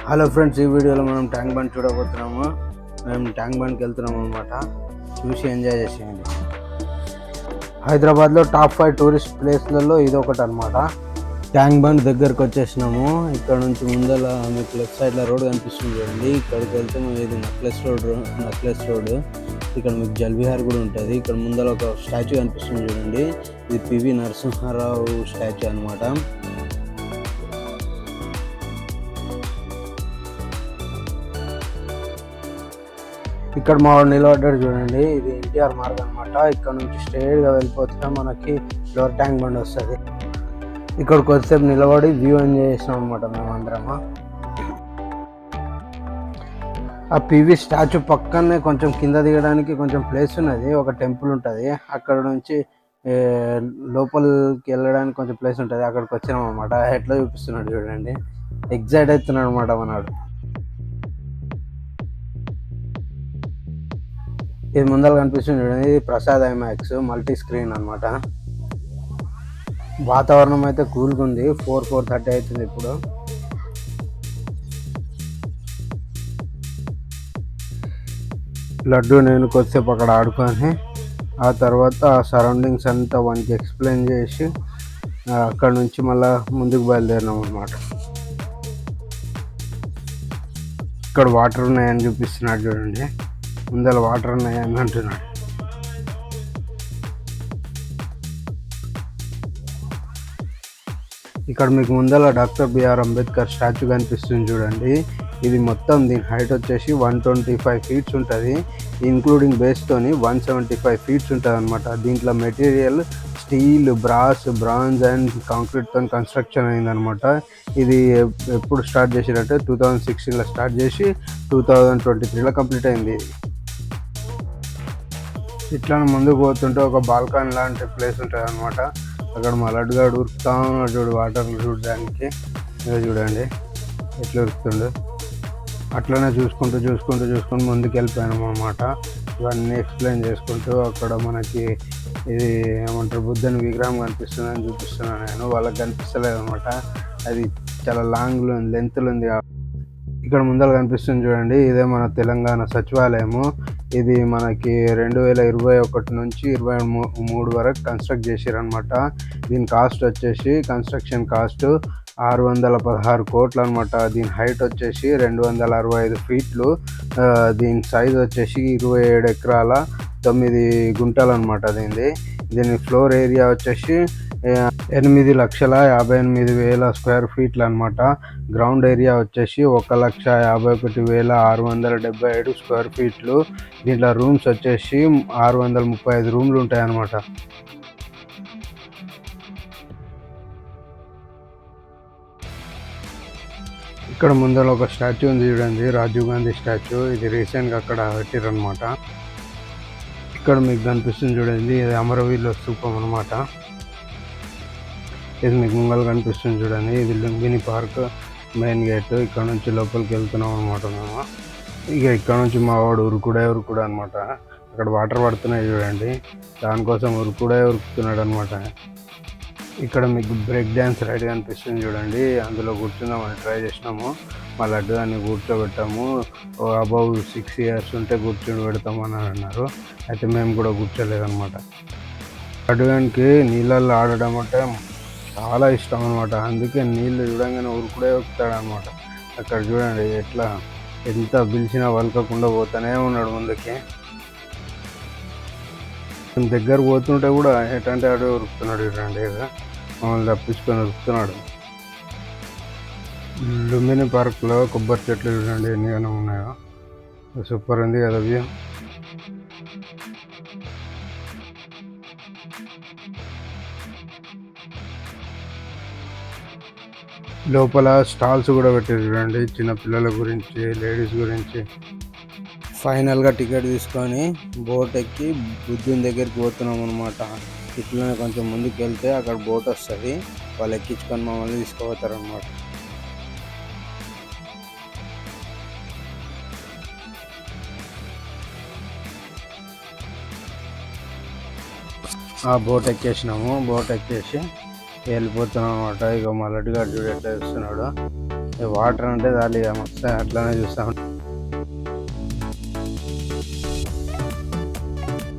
Hello friends, ఈ వీడియోలో మనం ట్యాంక్ బండ్ చూడబోతున్నాము. మేము ట్యాంక్ బండ్కి వెళ్తున్నాము అనమాట. చూసి ఎంజాయ్ చేసేయండి. హైదరాబాద్లో టాప్ 5 టూరిస్ట్ ప్లేస్లలో ఇది ఒకటి అనమాట. ట్యాంక్ బండ్ దగ్గరకు వచ్చేసినాము. ఇక్కడ నుంచి ముందర మీకు లెఫ్ట్ సైడ్లో రోడ్ కనిపిస్తుంది చూడండి. ఇక్కడికి వెళ్తే ఇది నక్లెస్ రోడ్. ఇక్కడ మీకు జల్విహార్ కూడా ఉంటుంది. ఇక్కడ ముందర ఒక స్టాచ్యూ కనిపిస్తుంది చూడండి. ఇది పివి నరసింహారావు స్టాచ్యూ అనమాట. ఇక్కడ మా వాడు నిలబడ్డాడు చూడండి. ఇది ఎన్టీఆర్ మార్గ్ అనమాట. ఇక్కడ నుంచి స్ట్రైట్గా వెళ్ళిపోతే మనకి లోవర్ ట్యాంక్ బండ్ వస్తుంది. ఇక్కడ కొద్దిసేపు నిలబడి వ్యూ ఎంజాయ్ చేసినాం అనమాట మేమందరము. ఆ పివి స్టాచ్యూ పక్కనే కొంచెం కింద దిగడానికి కొంచెం ప్లేస్ ఉన్నది. ఒక టెంపుల్ ఉంటుంది. అక్కడ నుంచి లోపలికి వెళ్ళడానికి కొంచెం ప్లేస్ ఉంటుంది. అక్కడికి వచ్చినాం అనమాట. ఎట్లా చూపిస్తున్నాడు చూడండి. ఎగ్జైట్ అవుతున్నాడు అనమాట మనవాడు. ఇది ముందర కనిపిస్తుంది చూడండి. ఇది ప్రసాద్ ఐమాక్స్ మల్టీ స్క్రీన్ అనమాట. వాతావరణం అయితే కూల్గా ఉంది. 4:30 అవుతుంది ఇప్పుడు. లడ్డు నేను కొద్దిసేపు అక్కడ ఆడుకొని ఆ తర్వాత సరౌండింగ్స్ అంతా వానికి ఎక్స్ప్లెయిన్ చేసి అక్కడ నుంచి మళ్ళీ ముందుకు బయలుదేరినాం అనమాట. ఇక్కడ వాటర్ ఉన్నాయని చూపిస్తున్నాడు చూడండి. ముందర వాటర్ ఉన్నాయని అంటున్నాడు. ఇక్కడ మీకు ముందర డాక్టర్ బిఆర్ అంబేద్కర్ స్టాచ్యూ కనిపిస్తుంది చూడండి. ఇది మొత్తం దీని హైట్ వచ్చేసి 125 ఫీట్స్ ఉంటుంది. ఇంక్లూడింగ్ బేస్తోని 175 ఫీట్స్ ఉంటుంది అనమాట. దీంట్లో material steel, brass, bronze and కాంక్రీట్తో కన్స్ట్రక్షన్ అయిందనమాట. ఇది ఎప్పుడు స్టార్ట్ చేసినట్టే 2016లో స్టార్ట్ చేసి 2023లో కంప్లీట్ అయింది. ఇట్లా ముందుకు పోతుంటే ఒక బాల్కన్ లాంటి ప్లేస్ ఉంటుంది అనమాట. అక్కడ మా లడ్డుగాడు ఉరుకుతా ఉన్నాడు చూడు వాటర్లు చూడడానికి. చూడండి ఎట్లా ఉరుకుతుండు. అట్లనే చూసుకుంటూ ముందుకు వెళ్ళిపోయాము అనమాట. ఇవన్నీ ఎక్స్ప్లెయిన్ చేసుకుంటూ అక్కడ మనకి ఇది ఏమంటారు బుద్ధుని విగ్రహం కనిపిస్తుందని చూపిస్తున్నాను నేను. వాళ్ళకి కనిపిస్తలేదు అనమాట. అది చాలా లాంగ్లో లెంత్లో ఉంది. ఇక్కడ ముందర కనిపిస్తుంది చూడండి. ఇదే మన తెలంగాణ సచివాలయము. ఇది మనకి 2021 నుంచి 2023 వరకు కన్స్ట్రక్ట్ చేసారనమాట. దీని కాస్ట్ వచ్చేసి కన్స్ట్రక్షన్ కాస్ట్ 616 కోట్లు అనమాట. దీని హైట్ వచ్చేసి 265 ఫీట్లు. దీని సైజ్ వచ్చేసి 27 ఎకరాల 9 గుంటలు అనమాట. దీని ఫ్లోర్ ఏరియా వచ్చేసి 8,58,000 స్క్వేర్ ఫీట్లు అనమాట. గ్రౌండ్ ఏరియా వచ్చేసి 1,51,677 స్క్వేర్ ఫీట్లు. దీంట్లో రూమ్స్ వచ్చేసి 635 రూమ్లు ఉంటాయి అన్నమాట. ఇక్కడ ముందర ఒక స్టాచ్యూ ఉంది చూడండి, రాజీవ్ గాంధీ స్టాచ్యూ. ఇది రీసెంట్గా అక్కడ పెట్టారనమాట. ఇక్కడ మీకు కనిపిస్తుంది చూడండి, ఇది అమరవీరుల స్తూపం అనమాట. ఇది మీకు ముంగల్ కనిపిస్తుంది చూడండి. ఇది లుంబిని పార్క్ మెయిన్ గేట్. ఇక్కడ నుంచి లోపలికి వెళ్తున్నాం అనమాట మేము. ఇక ఇక్కడ నుంచి మా వాడు ఉరుకుడే అనమాట. అక్కడ వాటర్ పడుతున్నాయి చూడండి, దానికోసం ఉరుకుతున్నాడు అనమాట. ఇక్కడ మీకు బ్రేక్ డ్యాన్స్ రైడ్ కనిపిస్తుంది చూడండి. అందులో కూర్చుందామని ట్రై చేసినాము. మా లడ్డు దాన్ని కూర్చోబెట్టాము. అబౌవ్ 6 years ఉంటే కూర్చోబెడతామని అన్నారు. అయితే మేము కూడా కూర్చోలేదన్నమాట. లడ్డుగానికి నీళ్ళల్లో ఆడడం అంటే చాలా ఇష్టం అనమాట. అందుకే నీళ్ళు చూడంగానే ఉరుకుతాడు అనమాట. అక్కడ చూడండి ఎంత పిలిచినా వలకకుండా పోతూనే ఉన్నాడు ముందుకి. దగ్గర పోతుంటే కూడా ఎటంటే ఆడు ఉరుకుతున్నాడు చూడండి. మమ్మల్ని తప్పించుకొని ఉరుకుతున్నాడు. లుంబిని పార్క్లో కొబ్బరి చెట్లు చూడండి ఎన్నిగానో ఉన్నాయో. సూపర్ ఉంది కదా వ్యూ. లోపల స్టాల్స్ కూడా పెట్టారు చూడండి, చిన్న పిల్లల గురించి, లేడీస్ గురించి. ఫైనల్గా టికెట్ తీసుకొని బోట్ ఎక్కి బుద్ధుని దగ్గరికి పోతున్నాం అనమాట. ఇట్లనే కొంచెం ముందుకు వెళ్తే అక్కడ బోట్ వస్తుంది. వాళ్ళు ఎక్కించుకొని మమ్మల్ని తీసుకుపోతారు అనమాట. ఆ బోట్ ఎక్కేసినాము. బోట్ ఎక్కేసి వెళ్ళిపోతున్నాం అనమాట. ఇక మా లడ్డుగాడు చూడు ఎట్లా వేస్తున్నాడు. వాటర్ అంటే దాని మస్తు అట్లానే చూస్తాం.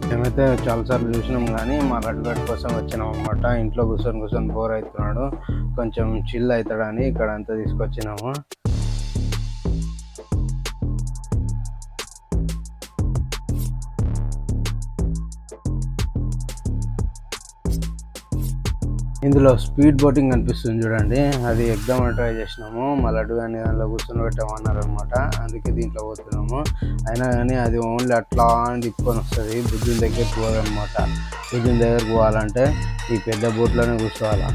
మేమైతే చాలాసార్లు చూసినాం కానీ మా లడ్డుగడ్ కోసం వచ్చినాం అనమాట. ఇంట్లో కూర్చొని బోర్ అవుతున్నాడు, కొంచెం చిల్ అవుతాడని ఇక్కడ అంతా తీసుకొచ్చినాము. ఇందులో స్పీడ్ బోటింగ్ కనిపిస్తుంది చూడండి, అది ఎగ్దామని ట్రై చేసినాము. మా లడ్డు కానీ దాంట్లో కూర్చొని పెట్టామన్నారు అనమాట, అందుకే దీంట్లో పోతున్నాము. అయినా కానీ అది ఓన్లీ అట్లా తిప్పుకొని వస్తుంది, బుద్ధుని దగ్గరికి పోదనమాట. బుద్ధుని దగ్గరికి పోవాలంటే ఈ పెద్ద బోట్లోనే కూర్చోవాలి.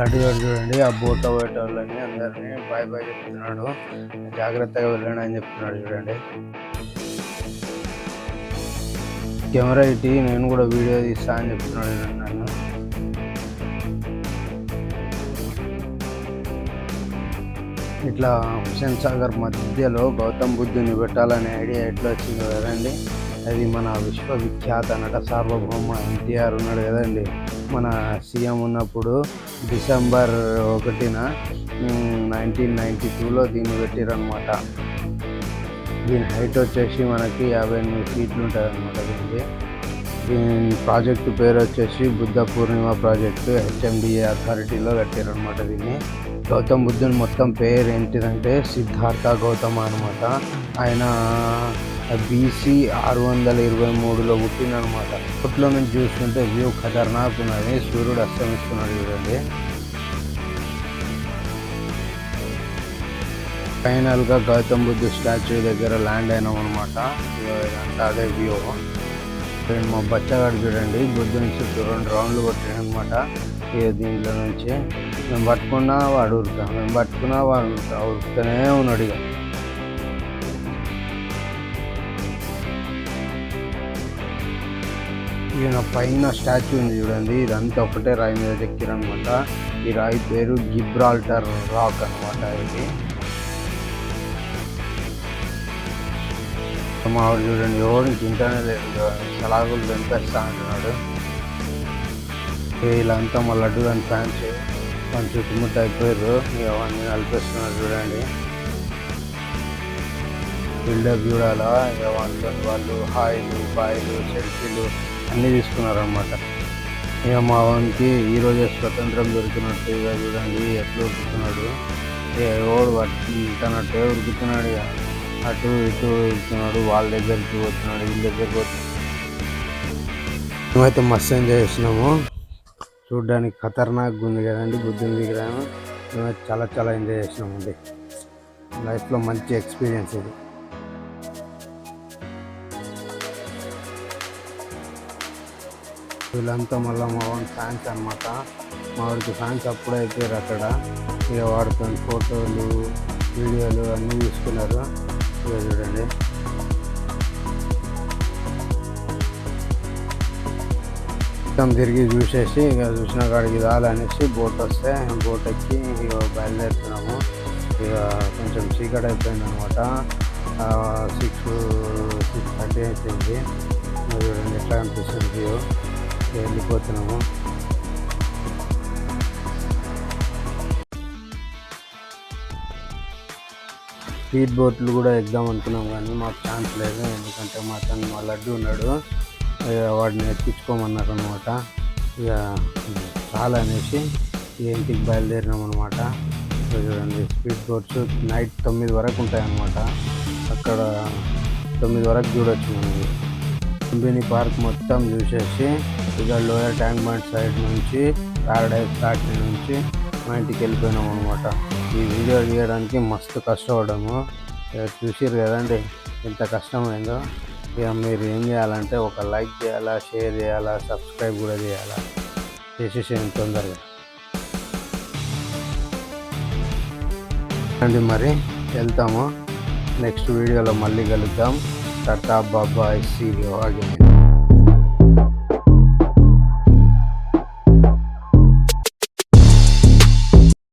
లడ్డుగాడు చూడండి ఆ బోట్లో పోయేటోళ్ళని అందరినీ బాయ్ బాయ్ చెప్తున్నాడు, జాగ్రత్తగా వెళ్ళండి అని చెప్తున్నాడు చూడండి. కెమెరా ఇట్టి నేను కూడా వీడియో తీస్తా అని చెప్తున్నాడు నన్ను. ఇట్లా హుస్సేన్ సాగర్ మధ్యలో గౌతమ్ బుద్ధుని పెట్టాలనే ఐడియా ఎట్లా వచ్చింది కదండి. అది మన విశ్వవిఖ్యాత నట సార్వభౌమ ఎన్టీఆర్ ఉన్నాడు కదండి, మన సీఎం ఉన్నప్పుడు డిసెంబర్ 1న 1992లో దీన్ని పెట్టారనమాట. దీని హైట్ వచ్చేసి మనకి 58 ఫీట్లు ఉంటుంది అనమాట. దీని ప్రాజెక్టు పేరు వచ్చేసి బుద్ధ పూర్ణిమ ప్రాజెక్టు, HMDA అథారిటీలో కట్టారనమాట. దీన్ని గౌతమ్ బుద్ధుని మొత్తం పేరు ఏంటిదంటే సిద్ధార్థ గౌతమ అనమాట. ఆయన BC 623లో పుట్టిననమాట. ఫోటోలో నుంచి చూస్తుంటే వ్యూ ఖతర్నాక్ ఉన్నది, సూర్యుడు అస్తమిస్తున్నాడు చూడండి. ఫైనల్గా గౌతమ్ బుద్ధ స్టాచ్యూ దగ్గర ల్యాండ్ అయినాం అనమాట. ఇదంతా అదే వ్యూ. మా బచ్చగాడు చూడండి బుద్ధుని చుట్టూ 2 రౌండ్లు కొట్టాడు అనమాట. దీంట్లో నుంచి మేము పట్టుకున్నా వాడు ఉరుకుతాం, మేము పట్టుకున్నా వాడు ఉరుకుతూనే ఉన్నాడు. ఇక ఈయన పైన స్టాచ్యూ ఉంది చూడండి, ఇదంతా ఒకటే రాయి మీద చెక్కిరనమాట. ఈ రాయి పేరు గిబ్రాల్టర్ రాక్ అనమాట. ఇది మావాడు చూడండి ఎవరు తింటానే లేదు, సలాగులు తెంపేస్తా అంటున్నాడు. వీళ్ళంతా మా లడ్డు కానీ ఫ్యాన్స్ కొంచెం చుట్టుముట్ట అయిపోయారు, అవన్నీ నలిపేస్తున్నారు చూడండి. బిల్డప్ చూడాలా, వాళ్ళు హాయిలు బాయిలు సెల్ఫీలు అన్నీ తీసుకున్నారనమాట. ఇక మా వానికి ఈరోజే స్వతంత్రం దొరికినట్టు ఇక చూడండి ఎట్లా ఉరుకుతున్నాడు, ఎవడు పట్టుకుంటున్నట్టే ఉరుకుతున్నాడు. ఇక అటు ఇటు ఉరుకుతున్నాడు, వాళ్ళ దగ్గరికి పోతున్నాడు, వీళ్ళ దగ్గరికి పోతున్నాడు. మేమైతే మస్తు ఎంజాయ్ చేసినాము, చూడ్డానికి ఖతర్నాక్ ఉంది కదండి బుద్ధుని విగ్రహం. మేమైతే చాలా ఎంజాయ్ చేసినామండి, లైఫ్లో మంచి ఎక్స్పీరియన్స్ ఇది. వీళ్ళంతా మళ్ళీ మా వాడి ఫ్యాన్స్ అనమాట. మా వాడికి ఫ్యాన్స్ అప్పుడే అయిపోయారు అక్కడ. ఇక వాడితో ఫోటోలు వీడియోలు అన్నీ తీసుకున్నారు. ఇక చూడండి మొత్తం తిరిగి చూసేసి ఇక చూసిన కాడికి రాలనేసి బోట్ వస్తే బోట్ ఎక్కి ఇక బయలుదేరుతున్నాము. ఇక కొంచెం చీకటి అయిపోయింది అనమాట, 6:30 అయిపోయింది. చూడండి ఎట్లా అనిపిస్తుంది, వెళ్ళిపోతున్నాము. స్పీడ్ బోట్లు కూడా ఎగ్దాం అనుకున్నాం కానీ మాకు ఛాన్స్ లేదు, ఎందుకంటే మా లడ్డు ఉన్నాడు, వాడిని ఎక్కించుకోమన్నారు అనమాట. ఇక చాలా అనేసి ఇంటికి బయలుదేరినాం అనమాట. చూడండి స్పీడ్ బోట్స్ నైట్ 9 వరకు ఉంటాయన్నమాట. అక్కడ 9 వరకు చూడొచ్చు మనకి. లుంబిని పార్క్ మొత్తం చూసేసి ఇక లోయర్ ట్యాంక్ బండ్ సైడ్ నుంచి ప్యారడైజ్ ఘాట్ నుంచి మా ఇంటికి వెళ్ళిపోయినాం అనమాట. ఈ వీడియో తీయడానికి మస్తు కష్టపడ్డాము, చూసిర్రు కదండి ఎంత కష్టమైందో. ఇక మీరు ఏం చేయాలంటే ఒక లైక్ చేయాలా, షేర్ చేయాలా, సబ్స్క్రైబ్ కూడా చేయాలా, చేసేసేయండి తొందరగా అండి. మరి వెళ్తాము, నెక్స్ట్ వీడియోలో మళ్ళీ కలుద్దాం. టాటా బాబాయ్, సీ యు అగైన్.